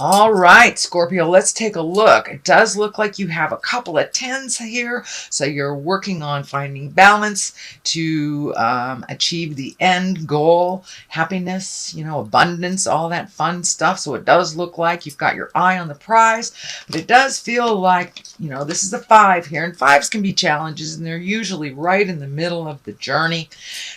All right, Scorpio, let's take a look. It does look like you have a couple of tens here. So you're working on finding balance to achieve the end goal, happiness, abundance, all that fun stuff. So it does look like you've got your eye on the prize, but it does feel like, this is a 5 here, and 5s can be challenges, and they're usually right in the middle of the journey.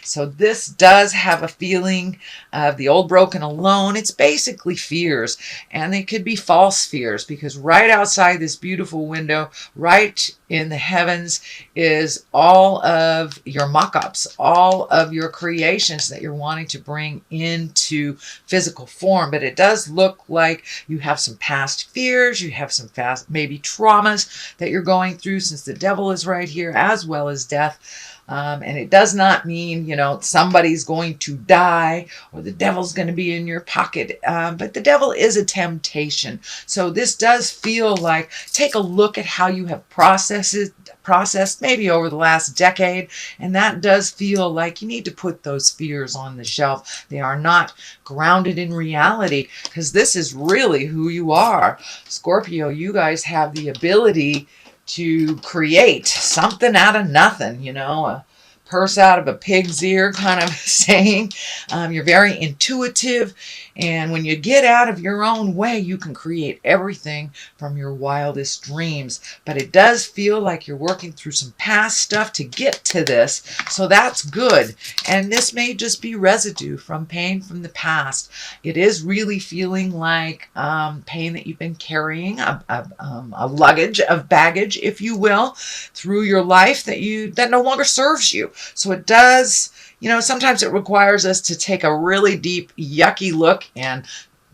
So this does have a feeling of the old broken alone. It's basically fears. And they could be false fears, because right outside this beautiful window, right in the heavens, is all of your mock-ups, all of your creations that you're wanting to bring into physical form. But it does look like you have some past fears, you have some past maybe traumas that you're going through, since the devil is right here, as well as death. And it does not mean, somebody's going to die or the devil's going to be in your pocket. But the devil is a temptation. So this does feel like, take a look at how you have processed maybe over the last decade. And that does feel like you need to put those fears on the shelf. They are not grounded in reality, because this is really who you are. Scorpio, you guys have the ability to create something out of nothing, a purse out of a pig's ear kind of saying. You're very intuitive, and when you get out of your own way, you can create everything from your wildest dreams. But it does feel like you're working through some past stuff to get to this, so that's good. And this may just be residue from pain from the past. It is really feeling like pain that you've been carrying, a luggage of baggage, if you will, through your life that no longer serves you. So it does, sometimes it requires us to take a really deep, yucky look and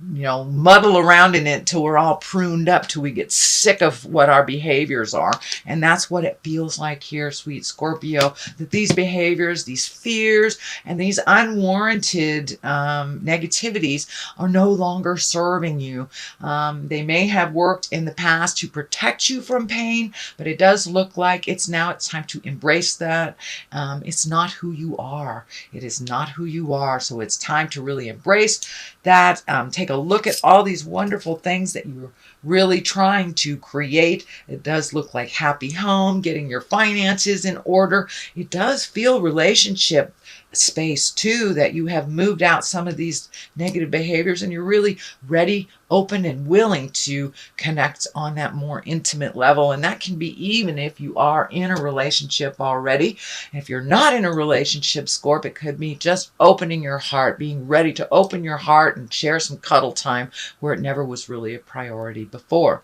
muddle around in it till we're all pruned up, till we get sick of what our behaviors are. And that's what it feels like here, sweet Scorpio, that these behaviors, these fears, and these unwarranted negativities are no longer serving you. They may have worked in the past to protect you from pain, but it does look like it's time to embrace that. It's not who you are. It is not who you are. So it's time to really embrace that. Take a look at all these wonderful things that you're really trying to create. It does look like happy home, getting your finances in order. It does feel relationship space too, that you have moved out some of these negative behaviors and you're really ready, open, and willing to connect on that more intimate level. And that can be even if you are in a relationship already. If you're not in a relationship, Scorp, it could be just opening your heart, being ready to open your heart and share some cuddle time where it never was really a priority before.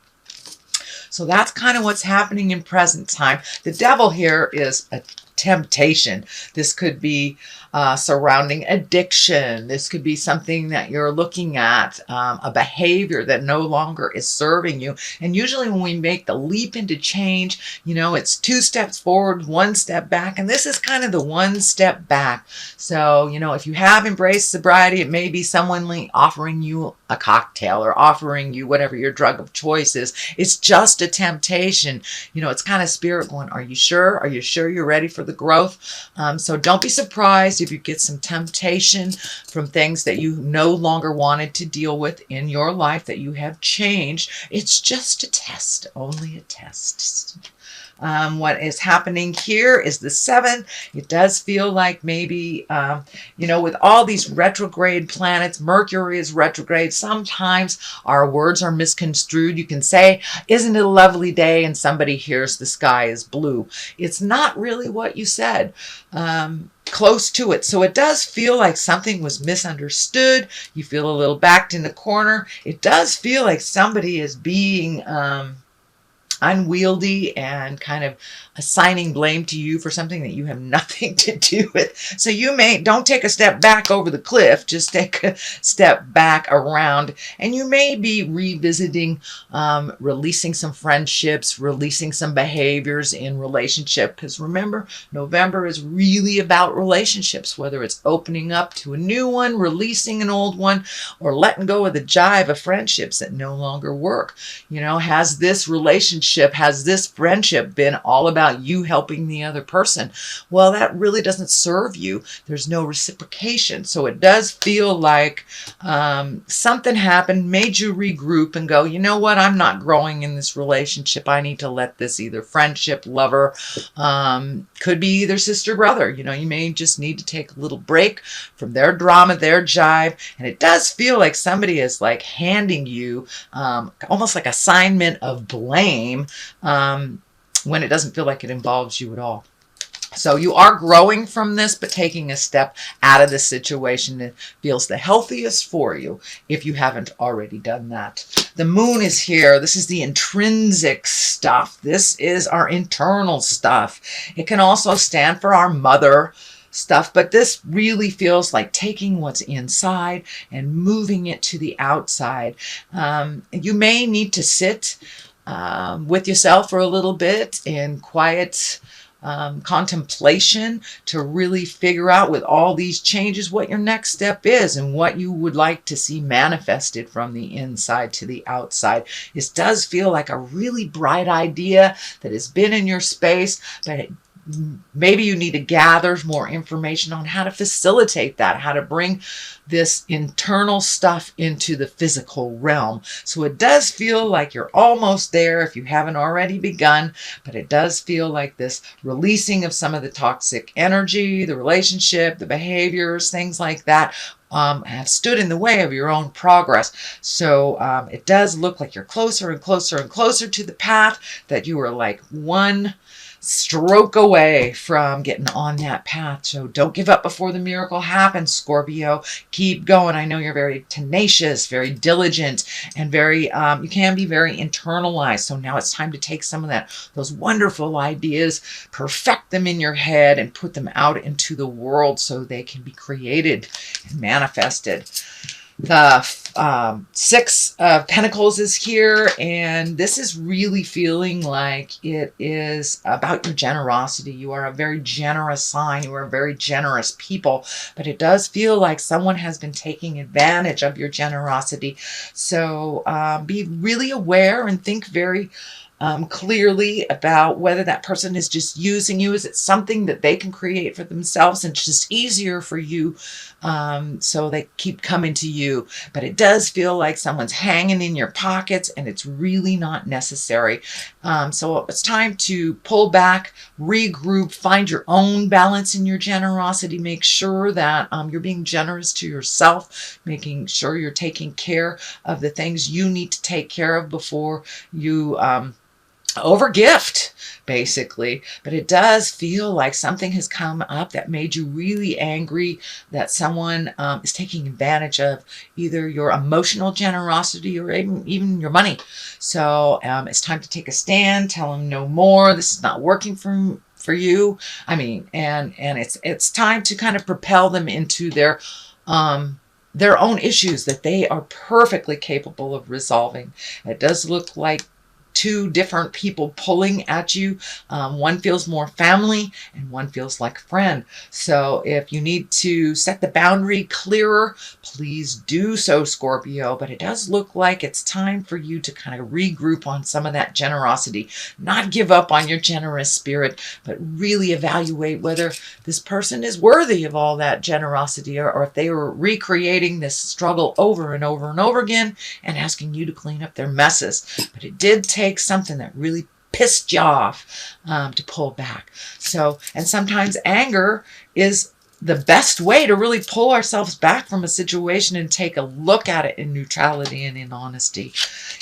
So that's kind of what's happening in present time. The devil here is a temptation. This could be surrounding addiction. This could be something that you're looking at, a behavior that no longer is serving you. And usually when we make the leap into change, it's 2 steps forward, 1 step back. And this is kind of the 1 step back. So, if you have embraced sobriety, it may be someone offering you a cocktail or offering you whatever your drug of choice is. It's just a temptation. It's kind of spirit going, are you sure? Are you sure you're ready for the growth? So don't be surprised if you get some temptation from things that you no longer wanted to deal with in your life, that you have changed. It's just a test, only a test. What is happening here is the 7. It does feel like maybe, with all these retrograde planets, Mercury is retrograde. Sometimes our words are misconstrued. You can say, isn't it a lovely day? And somebody hears the sky is blue. It's not really what you said. Close to it. So it does feel like something was misunderstood. You feel a little backed in the corner. It does feel like somebody is being unwieldy and kind of assigning blame to you for something that you have nothing to do with. So don't take a step back over the cliff, just take a step back around, and you may be revisiting, releasing some friendships, releasing some behaviors in relationship. Because remember, November is really about relationships, whether it's opening up to a new one, releasing an old one, or letting go of the jive of friendships that no longer work. Has this relationship relationship? Has this friendship been all about you helping the other person? Well, that really doesn't serve you. There's no reciprocation. So it does feel like something happened, made you regroup and go, you know what, I'm not growing in this relationship. I need to let this either friendship, lover, could be either sister, brother. You know, you may just need to take a little break from their drama, their jive. And it does feel like somebody is like handing you almost like assignment of blame when it doesn't feel like it involves you at all. So you are growing from this, but taking a step out of the situation that feels the healthiest for you if you haven't already done that. The moon is here. This is the intrinsic stuff. This is our internal stuff. It can also stand for our mother stuff, but this really feels like taking what's inside and moving it to the outside. You may need to sit with yourself for a little bit in quiet contemplation to really figure out with all these changes what your next step is and what you would like to see manifested from the inside to the outside. This does feel like a really bright idea that has been in your space, but maybe you need to gather more information on how to facilitate that, how to bring this internal stuff into the physical realm. So it does feel like you're almost there if you haven't already begun, but it does feel like this releasing of some of the toxic energy, the relationship, the behaviors, things like that have stood in the way of your own progress. So it does look like you're closer and closer and closer to the path, that you are like one stroke away from getting on that path. So don't give up before the miracle happens, Scorpio. Keep going. I know you're very tenacious, very diligent, and very you can be very internalized. So now it's time to take some of those wonderful ideas, perfect them in your head, and put them out into the world so they can be created and manifested. The Six of Pentacles is here, and this is really feeling like it is about your generosity. You are a very generous sign. You are very generous people, but it does feel like someone has been taking advantage of your generosity. So be really aware and think very clearly about whether that person is just using you. Is it something that they can create for themselves and it's just easier for you, so they keep coming to you? But it does feel like someone's hanging in your pockets and it's really not necessary. So it's time to pull back, regroup, find your own balance in your generosity. Make sure that you're being generous to yourself, making sure you're taking care of the things you need to take care of before you overgift, basically. But it does feel like something has come up that made you really angry, that someone is taking advantage of either your emotional generosity or even your money. So it's time to take a stand, tell them no more. This is not working for you. I mean, and it's time to kind of propel them into their own issues that they are perfectly capable of resolving. It does look like two different people pulling at you. One feels more family and one feels like friend. So if you need to set the boundary clearer, please do so, Scorpio. But it does look like it's time for you to kind of regroup on some of that generosity. Not give up on your generous spirit, but really evaluate whether this person is worthy of all that generosity, or if they were recreating this struggle over and over and over again and asking you to clean up their messes. But it did take something that really pissed you off to pull back. So, and sometimes anger is the best way to really pull ourselves back from a situation and take a look at it in neutrality and in honesty.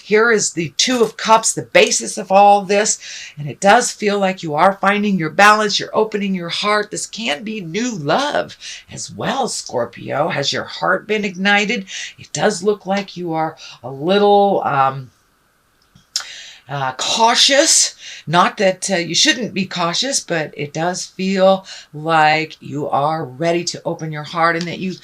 Here is the Two of Cups, the basis of all this, and it does feel like you are finding your balance. You're opening your heart. This can be new love as well, Scorpio. Has your heart been ignited? It does look like you are a little cautious. Not that you shouldn't be cautious, but it does feel like you are ready to open your heart, and that you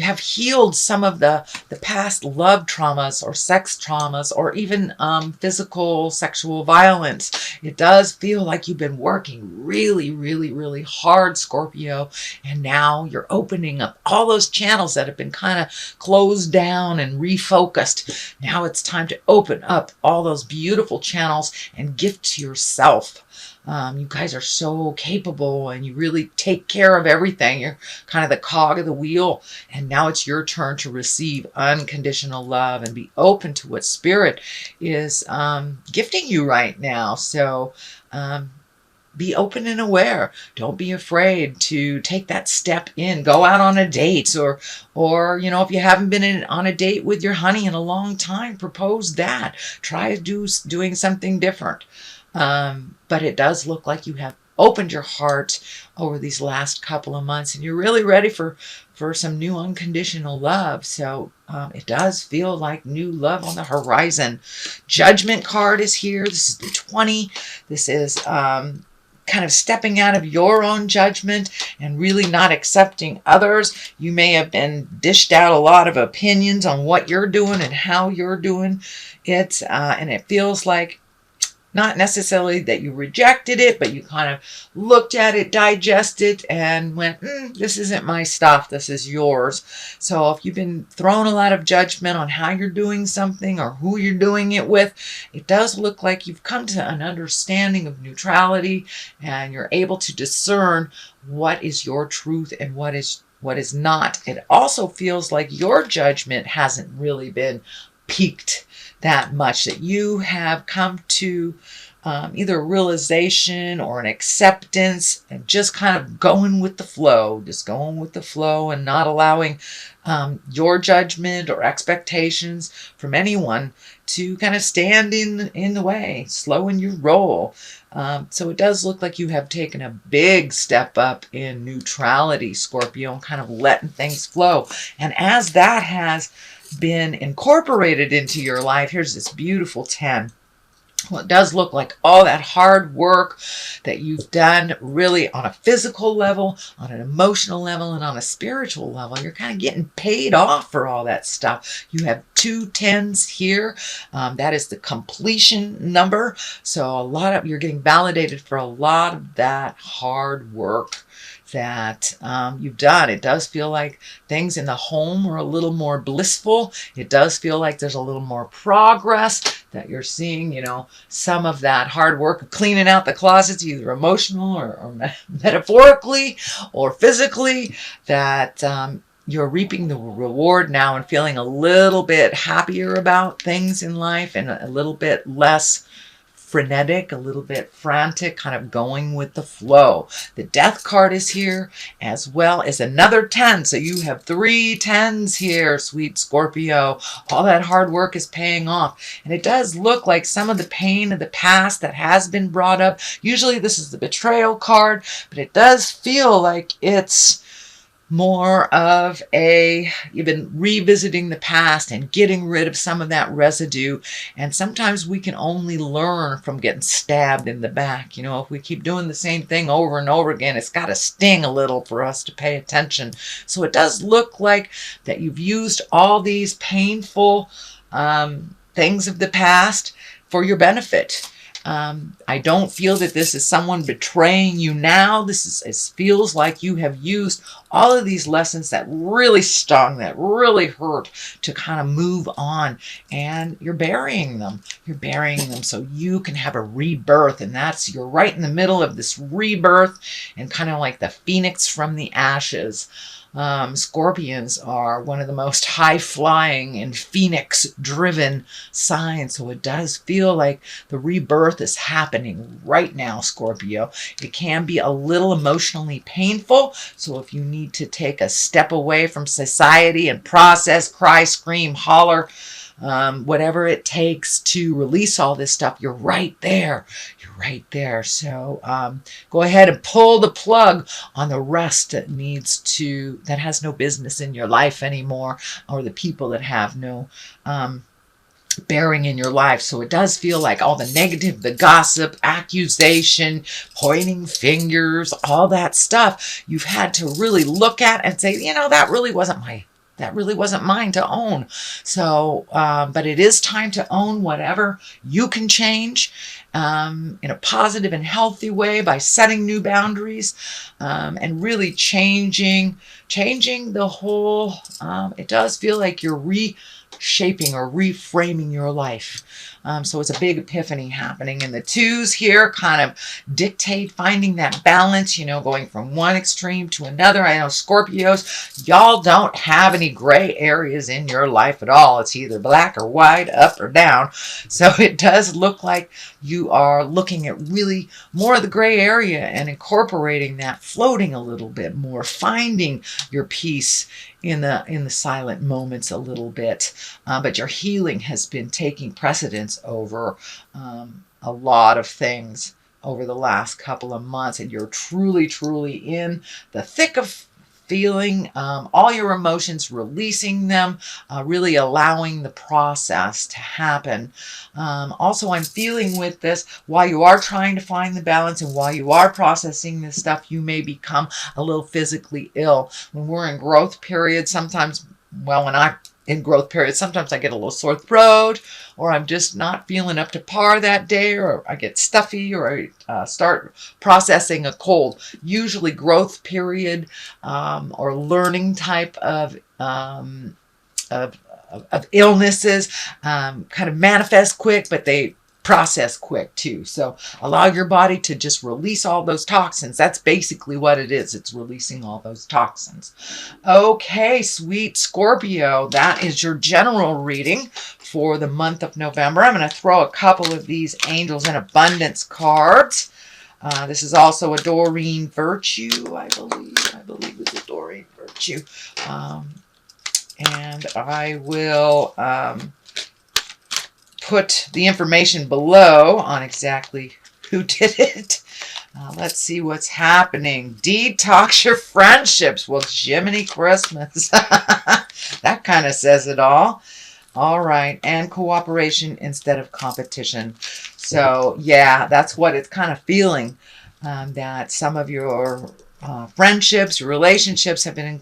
have healed some of the past love traumas or sex traumas, or even physical sexual violence. It does feel like you've been working really, really, really hard, Scorpio, and now you're opening up all those channels that have been kind of closed down and refocused. Now it's time to open up all those beautiful channels and gift to yourself. You guys are so capable and you really take care of everything. You're kind of the cog of the wheel. And now it's your turn to receive unconditional love and be open to what Spirit is gifting you right now. So be open and aware. Don't be afraid to take that step in. Go out on a date, or you know, if you haven't been on a date with your honey in a long time, propose that. Try doing something different. But it does look like you have opened your heart over these last couple of months, and you're really ready for some new unconditional love. So it does feel like new love on the horizon. Judgment card is here. This is the 20. This is kind of stepping out of your own judgment and really not accepting others. You may have been dished out a lot of opinions on what you're doing and how you're doing it, and it feels like not necessarily that you rejected it, but you kind of looked at it, digested, and went, this isn't my stuff, this is yours. So if you've been thrown a lot of judgment on how you're doing something or who you're doing it with, it does look like you've come to an understanding of neutrality, and you're able to discern what is your truth and what is not. It also feels like your judgment hasn't really been piqued that much, that you have come to either a realization or an acceptance and just kind of going with the flow, and not allowing your judgment or expectations from anyone to kind of stand in the way, slowing your roll. So it does look like you have taken a big step up in neutrality, Scorpio, and kind of letting things flow. And as that has been incorporated into your life, here's this beautiful 10. Well, it does look like all that hard work that you've done really on a physical level, on an emotional level, and on a spiritual level, you're kind of getting paid off for all that stuff. You have 2 10s here. That is the completion number. So you're getting validated for a lot of that hard work that you've done. It does feel like things in the home are a little more blissful. It does feel like there's a little more progress, that you're seeing, some of that hard work of cleaning out the closets, either emotional or metaphorically or physically, that you're reaping the reward now and feeling a little bit happier about things in life and a little bit less frenetic, a little bit frantic, kind of going with the flow. The Death card is here, as well as another 10. So you have 3 10s here, sweet Scorpio. All that hard work is paying off. And it does look like some of the pain of the past that has been brought up. Usually this is the betrayal card, but it does feel like it's more of you've been revisiting the past and getting rid of some of that residue. And sometimes we can only learn from getting stabbed in the back. If we keep doing the same thing over and over again, it's got to sting a little for us to pay attention. So it does look like that you've used all these painful things of the past for your benefit. I don't feel that this is someone betraying you now. It feels like you have used all of these lessons that really stung, that really hurt, to kind of move on, and you're burying them. You're burying them so you can have a rebirth, and you're right in the middle of this rebirth, and kind of like the phoenix from the ashes. Scorpions are one of the most high-flying and phoenix-driven signs, so it does feel like the rebirth is happening right now, Scorpio. It can be a little emotionally painful, so if you need to take a step away from society and process, cry, scream, holler, whatever it takes to release all this stuff, you're right there. You're right there. So go ahead and pull the plug on the rest that has no business in your life anymore, or the people that have no bearing in your life. So it does feel like all the negative, the gossip, accusation, pointing fingers, all that stuff you've had to really look at and say, that really wasn't mine to own. So, but it is time to own whatever you can change in a positive and healthy way by setting new boundaries, and really changing the whole, it does feel like you're shaping or reframing your life. So it's a big epiphany happening. And the twos here kind of dictate finding that balance, you know, going from one extreme to another. I know Scorpios, y'all don't have any gray areas in your life at all. It's either black or white, up or down. So it does look like you are looking at really more of the gray area and incorporating that, floating a little bit more, finding your peace in the silent moments a little bit. But your healing has been taking precedence over a lot of things over the last couple of months, and you're truly, truly in the thick of feeling all your emotions, releasing them, really allowing the process to happen. Also, I'm feeling with this, while you are trying to find the balance and while you are processing this stuff, you may become a little physically ill. When we're in growth period, sometimes, well, when I'm in growth period, sometimes I get a little sore throat, or I'm just not feeling up to par that day, or I get stuffy, or I start processing a cold. Usually growth period or learning type of illnesses kind of manifest quick, but they process quick too. So allow your body to just release all those toxins. That's basically what it is. It's releasing all those toxins. Okay, sweet Scorpio, that is your general reading for the month of November. I'm going to throw a couple of these Angels in Abundance cards. This is also a Doreen Virtue, I believe it's a Doreen Virtue. And I will put the information below on exactly who did it. Let's see what's happening. Detox your friendships. Well, Gemini Christmas. That kind of says it all. All right. And cooperation instead of competition. So, yeah, that's what it's kind of feeling. That some of your friendships, relationships have been in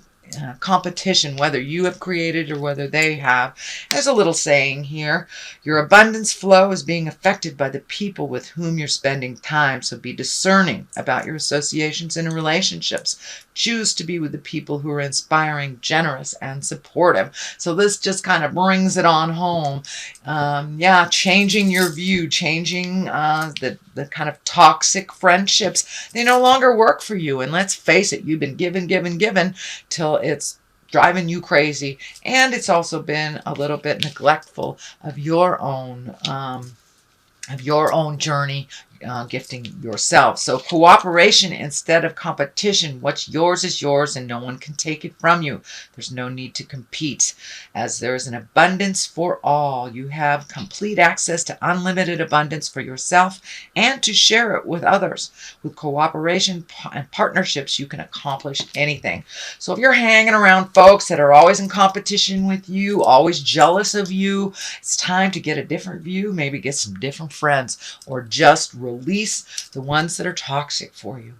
competition, whether you have created or whether they have. There's a little saying here: your abundance flow is being affected by the people with whom you're spending time. So be discerning about your associations and relationships. Choose to be with the people who are inspiring, generous, and supportive. So this just kind of brings it on home. Yeah, changing your view, changing the kind of toxic friendships. They no longer work for you. And let's face it, you've been given till it's driving you crazy. And it's also been a little bit neglectful of your own journey, gifting yourself. So cooperation instead of competition. What's yours is yours and no one can take it from you. There's no need to compete, as there is an abundance for all. You have complete access to unlimited abundance for yourself and to share it with others. With cooperation and partnerships, you can accomplish anything. So if you're hanging around folks that are always in competition with you, always jealous of you, it's time to get a different view, maybe get some different friends, or just release the ones that are toxic for you.